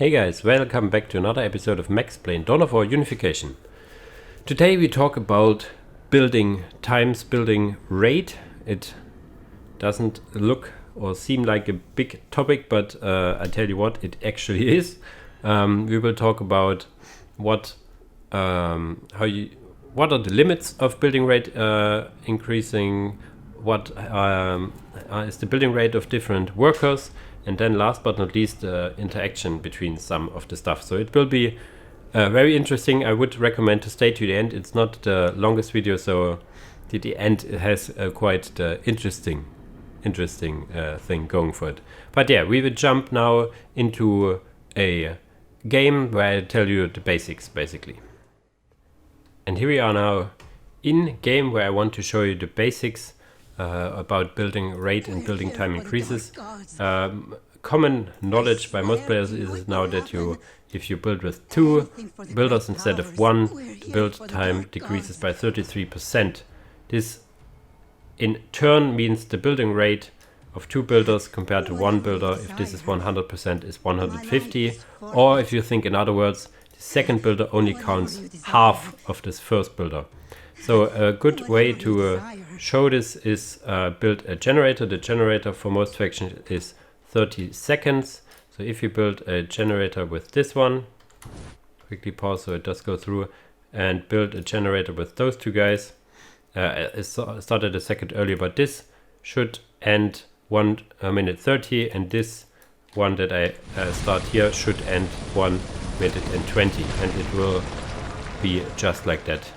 Hey guys, welcome back to another episode of Maxplained, Dawn of War Unification. Today we talk about building times, building rate. It doesn't look or seem like a big topic, but I tell you what, it actually is. We will talk about what are the limits of building rate increasing, what is the building rate of different workers, and then last but not least the interaction between some of the stuff. So it will be very interesting. I would recommend to stay to the end. It's not the longest video, so at the end it has quite the interesting thing going for it. But yeah, we will jump now into a game where I tell you the basics basically. And here we are now in game where I want to show you the basics about building rate and building time increases. Common knowledge by most players is now that if you build with 2 builders instead of 1, the build time decreases by 33%. This in turn means the building rate of 2 builders compared to 1 builder, if this is 100%, is 150. Or if you think in other words, the second builder only counts half of this first builder. So a good way to show this is build a generator. The generator for most factions is 30 seconds. So if you build a generator with this one, quickly pause so it does go through, and build a generator with those 2 guys. It started a second earlier, but this should end 1 minute 30, and this one that I start here should end 1 minute and 20, and it will be just like that.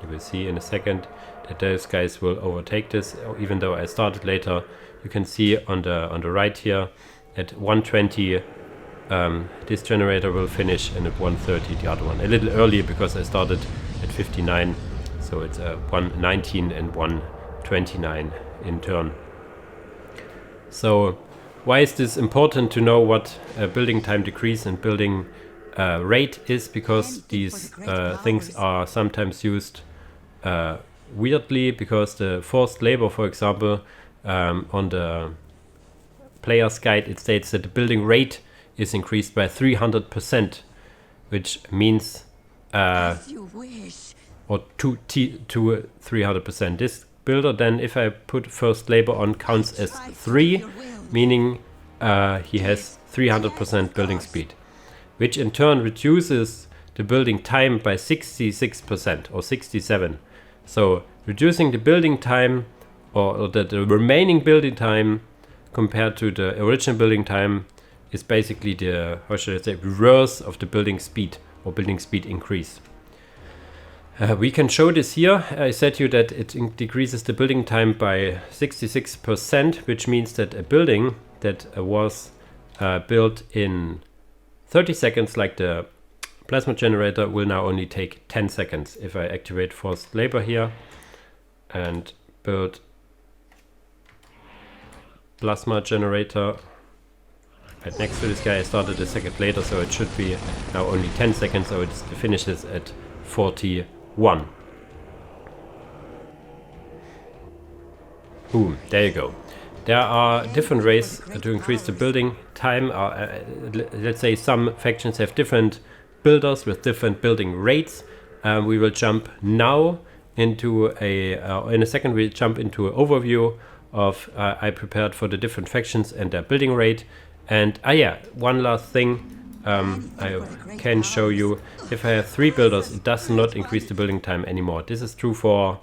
You will see in a second that those guys will overtake this, even though I started later. You can see on the right here at 120 this generator will finish, and at 130 the other one. A little earlier because I started at 59, so it's 119 and 129 in turn. So why is this important to know what building time decrease and building rate is? Because these things are sometimes used weirdly, because the forced labor, for example, on the player's guide, it states that the building rate is increased by 300%, which means or to 300%. This builder then, if I put first labor on, counts as 3, meaning he has 300% building speed, which in turn reduces the building time by 66% or 67. So reducing the building time, or the remaining building time compared to the original building time, is basically the, how should I say, reverse of the building speed or building speed increase. We can show this here. I said to you that it decreases the building time by 66%, which means that a building that was built in 30 seconds, like the plasma generator, will now only take 10 seconds. If I activate forced labor here and build plasma generator right next to this guy, I started a second later, so it should be now only 10 seconds, so it finishes at 41. Boom, there you go. There are different ways to increase the building time. Let's say some factions have different builders with different building rates. We will jump now into in a second we'll jump into an overview of I prepared for the different factions and their building rate. And yeah, one last thing I can show you. If I have 3 builders, it does not increase the building time anymore. This is true for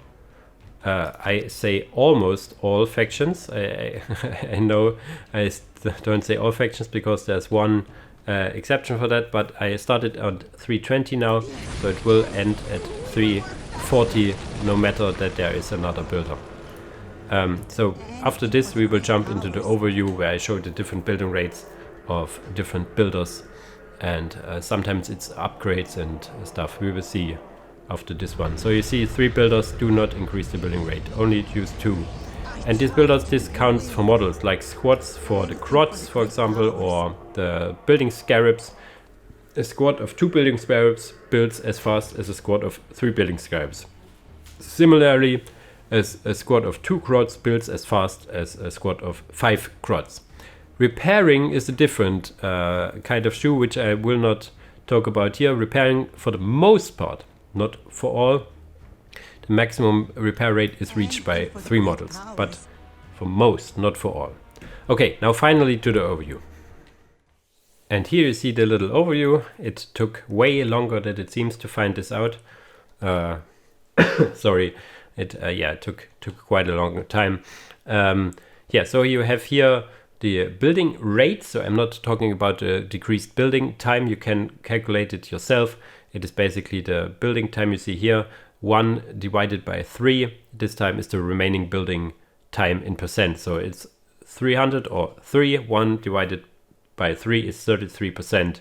I say almost all factions. I know I don't say all factions because there's one exception for that, but I started on 320 now, so it will end at 340 no matter that there is another builder. So after this we will jump into the overview where I show the different building rates of different builders, and sometimes it's upgrades and stuff. We will see after this one. So you see 3 builders do not increase the building rate, only use 2. And these builders, this counts for models like squads for the Crots, for example, or the building scarabs. A squad of 2 building scarabs builds as fast as a squad of 3 building scarabs. Similarly, a squad of 2 Crots builds as fast as a squad of 5 Crots. Repairing is a different kind of shoe, which I will not talk about here. Repairing, for the most part, not for all, the maximum repair rate is reached by 3 models, but for most, not for all. Okay, now finally to the overview. And here you see the little overview. It took way longer than it seems to find this out. Sorry, it took quite a long time. So you have here the building rate. So I'm not talking about the decreased building time. You can calculate it yourself. It is basically the building time you see here. 1 divided by 3. This time is the remaining building time in percent. So it's 300 or 3. 1 divided by 3 is 33%,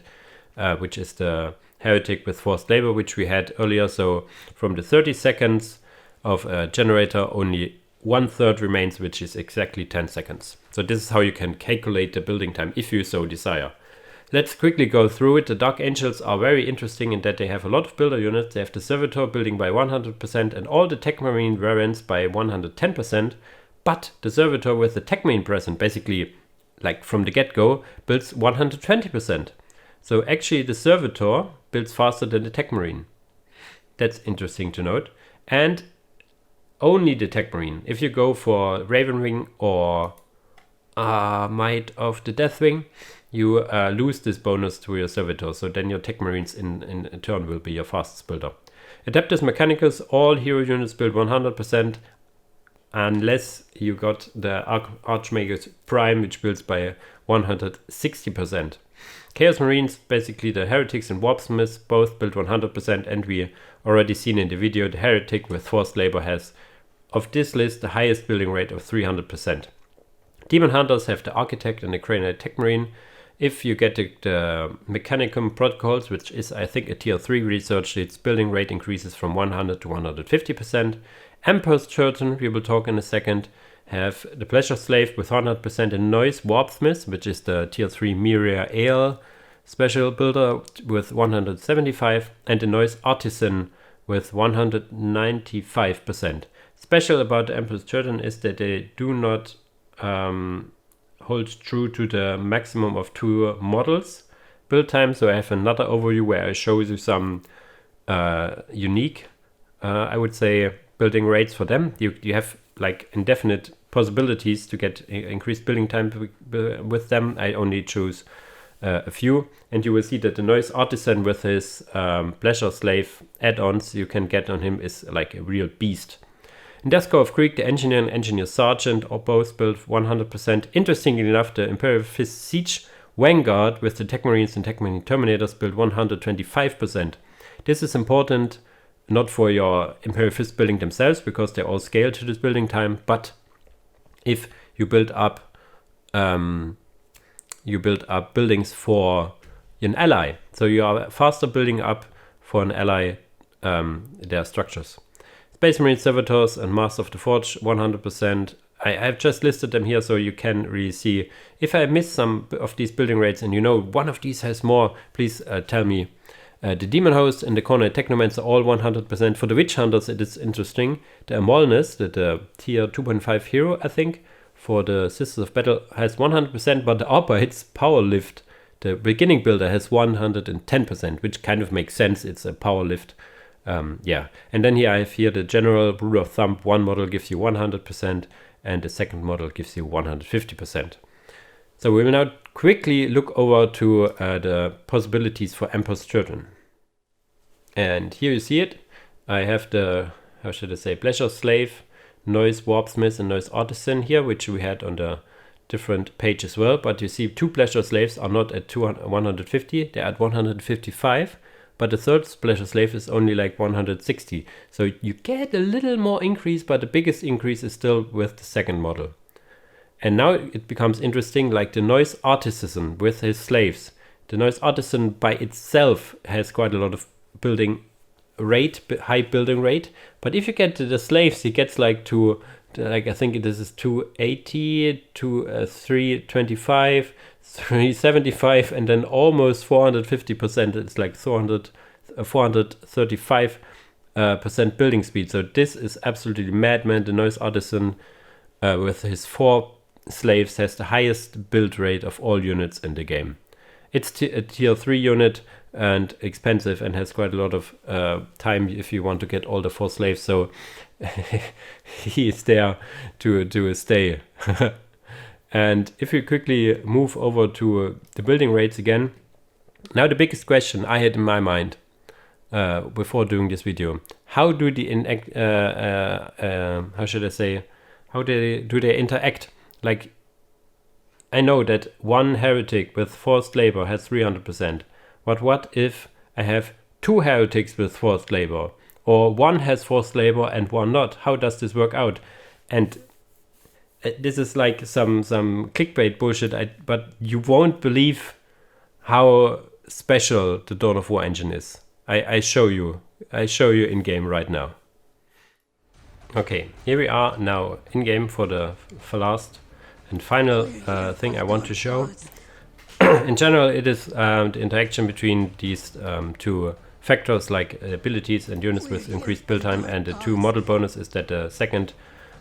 which is the heretic with forced labor, which we had earlier. So from the 30 seconds of a generator, only 1/3 remains, which is exactly 10 seconds. So this is how you can calculate the building time if you so desire. Let's quickly go through it. The Dark Angels are very interesting in that they have a lot of builder units. They have the Servitor building by 100% and all the Techmarine variants by 110%. But the Servitor with the Techmarine present, basically like from the get-go, builds 120%. So actually the Servitor builds faster than the Techmarine. That's interesting to note. And only the Techmarine. If you go for Ravenwing or Might of the Deathwing, you lose this bonus to your Servitor. So then your Techmarines in turn will be your fastest builder. Adapters Mechanicals, all hero units build 100%. Unless you got the Archmage's Prime, which builds by 160%. Chaos Marines, basically the Heretics and Warpsmiths, both build 100%, and we already seen in the video the Heretic with Forced Labor has, of this list, the highest building rate of 300%. Demon Hunters have the Architect and the Granite Techmarine. If you get the Mechanicum Protocols, which is I think a tier 3 research, its building rate increases from 100 to 150%. Emperor's Churton, we will talk in a second, have the Pleasure Slave with 100% and Noise Warpsmith, which is the tier 3 Miria Ale special builder with 175, and the Noise Artisan with 195%. Special about the Emperor's Churton is that they do not hold true to the maximum of 2 models build time. So I have another overview where I show you some unique, I would say, building rates for them. You have like indefinite possibilities to get increased building time with them. I only choose a few, and you will see that the Noise Artisan with his Pleasure Slave add-ons you can get on him is like a real beast. In Death Core of Creek, the Engineer and Engineer Sergeant are both built 100%. Interestingly enough, the Imperial Fist Siege Vanguard with the Techmarines and Techmarine Terminators build 125%. This is important not for your Imperial Fist building themselves, because they all scale to this building time, but if you build up buildings for an ally, so you are faster building up for an ally their structures. Space Marine Servitors and Master of the Forge 100%. I've just listed them here so you can really see. If I miss some of these building rates and you know one of these has more, please tell me. The Demon Host and the Corner Technomancer all 100%. For the Witch Hunters it is interesting. The Amolnus, the tier 2.5 hero I think, for the Sisters of Battle has 100%, but the Arbites Power Lift, the beginning builder, has 110%, which kind of makes sense. It's a power lift. And then here I have here the general rule of thumb. One model gives you 100% and the second model gives you 150%. So we will now quickly look over to the possibilities for Emperor's Churton. And here you see it. I have the, how should I say, Pleasure Slave, Noise Warpsmith and Noise Artisan here, which we had on the different page as well. But you see 2 Pleasure Slaves are not at 150, they're at 155. But the third Pleasure Slave is only like 160. So you get a little more increase, but the biggest increase is still with the second model. And now it becomes interesting, like the Noise Artisan with his slaves. The Noise Artisan by itself has quite a lot of building rate, high building rate. But if you get to the slaves, he gets like to like, I think this is 280 to 325, 375, and then almost 450%. It's like 435% building speed. So this is absolutely madman. The Noise Artisan with his 4 slaves has the highest build rate of all units in the game. It's a tier 3 unit and expensive and has quite a lot of time if you want to get all the 4 slaves, so he is there to stay. And if you quickly move over to the building rates again, now the biggest question I had in my mind before doing this video: how do the how do they interact? Like, I know that one heretic with forced labor has 300%, but what if I have 2 heretics with forced labor, or one has forced labor and one not? How does this work out? And this is like some clickbait bullshit, but you won't believe how special the Dawn of War engine is. I show you in game right now. Okay, here we are now in game for the last and final thing I want to show. In general, it is the interaction between these 2 factors, like abilities and units with increased build time, and the 2 model bonus is that the second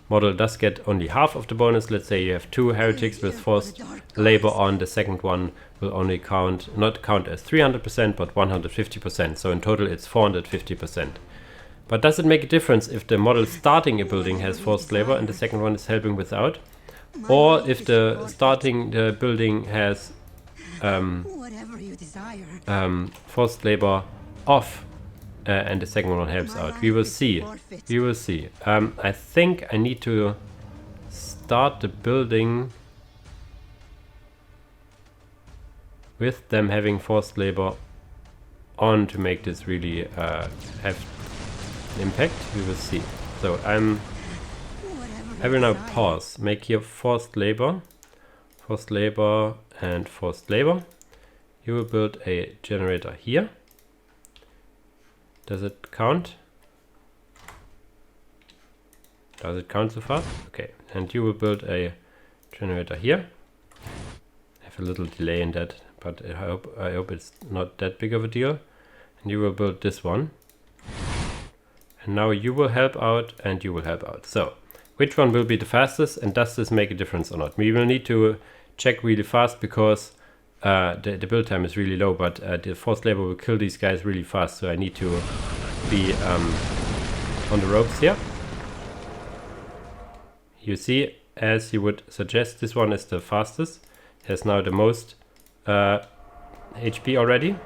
model does get only half of the bonus. Let's say you have 2 heretics with forced labor on, the second one will only not count as 300%, but 150%. So in total it's 450%. But does it make a difference if the model starting a building has forced labor and the second one is helping without? Or if the starting the building has forced labor off and the second one helps out? We will see. We will see. I think I need to start the building with them having forced labor on to make this really have impact. We will see. So I will now pause. Make here forced labor, and forced labor. You will build a generator here. Does it count? Does it count so fast? Okay, and you will build a generator here. I have a little delay in that, but I hope it's not that big of a deal. And you will build this one. And now you will help out and you will help out. So, which one will be the fastest, and does this make a difference or not? We will need to check really fast because the build time is really low, but the forced labor will kill these guys really fast, so I need to be on the ropes here. You see, as you would suggest, this one is the fastest. It has now the most HP already.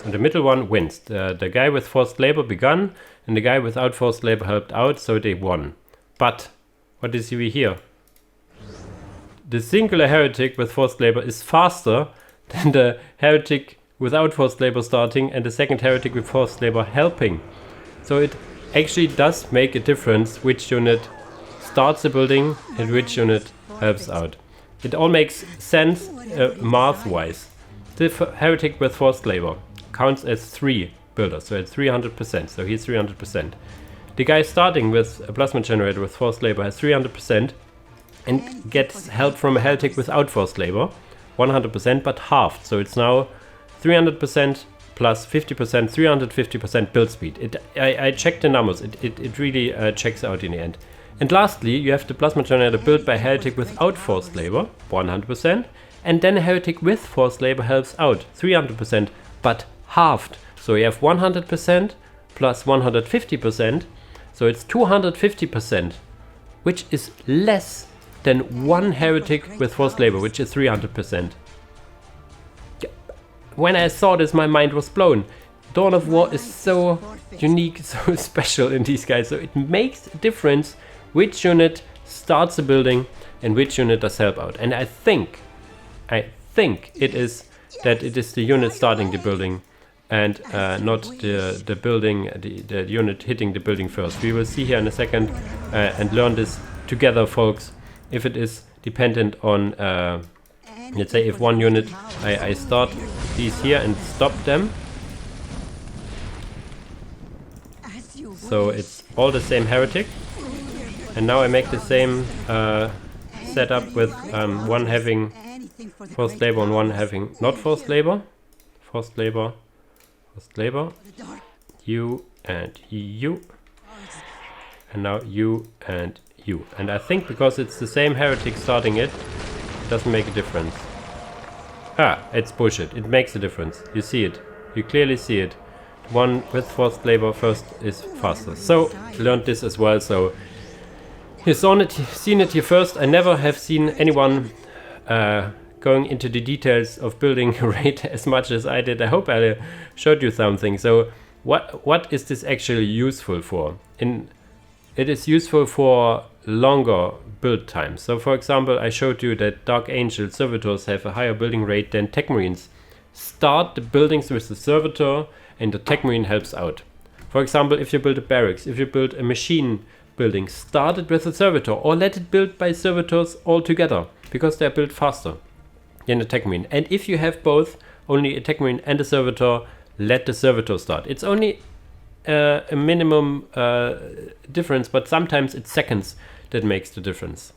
And the middle one wins. The guy with forced labor begun, and the guy without forced labor helped out, so they won. But what do you see here? The singular heretic with forced labor is faster than the heretic without forced labor starting and the second heretic with forced labor helping. So it actually does make a difference which unit starts the building and which unit helps out. It all makes sense math-wise. The heretic with forced labor counts as 3 builders, so it's 300%, so he's 300%. The guy starting with a plasma generator with forced labor has 300% and gets help from a heretic without forced labor, 100%, but halved. So it's now 300% plus 50%, 350% build speed. I checked the numbers, it really checks out in the end. And lastly, you have the plasma generator built by a heretic without forced labor, 100%, and then a heretic with forced labor helps out, 300%, but halved. So you have 100% plus 150%, so it's 250%, which is less than one heretic with forced labor, which is 300%. When I saw this, my mind was blown. Dawn of War is so unique, so special in these guys, so it makes a difference which unit starts the building and which unit does help out. And I think it is that it is the unit starting the building and not the building, the unit hitting the building first. We will see here in a second and learn this together, folks, if it is dependent on, let's say if one unit, I start these here and stop them. So it's all the same heretic. And now I make the same setup with one having forced labor and one having not forced labor. Forced labor, forced labor. You and you. and now you and you. And I think because it's the same heretic starting it, doesn't make a difference. Ah, it's bullshit. It makes a difference. You see it. You clearly see it. One with forced labor first is faster. So, learned this as well. So, you've seen it here first. I never have seen anyone going into the details of building a raid as much as I did. I hope I showed you something. So, what is this actually useful for? It is useful for longer build times. So, for example, I showed you that Dark Angel servitors have a higher building rate than Tech Marines. Start the buildings with the servitor, and the Tech Marine helps out. For example, if you build a barracks, if you build a machine building, start it with a servitor, or let it build by servitors altogether, because they're built faster than a Tech Marine. And if you have both, only a Tech Marine and a servitor, let the servitor start. It's only a minimum difference, but sometimes it's seconds that makes the difference.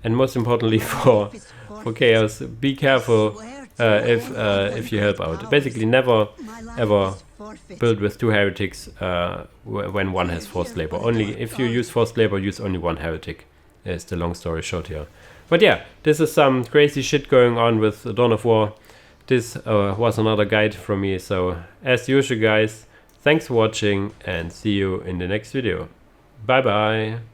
And most importantly for chaos, be careful if you help out. Basically, never ever build with 2 heretics when one has forced labor. Only if you use forced labor, use only 1 heretic. Is the long story short here. But yeah, this is some crazy shit going on with Dawn of War. This was another guide from me. So as usual, guys, thanks for watching and see you in the next video. Bye bye.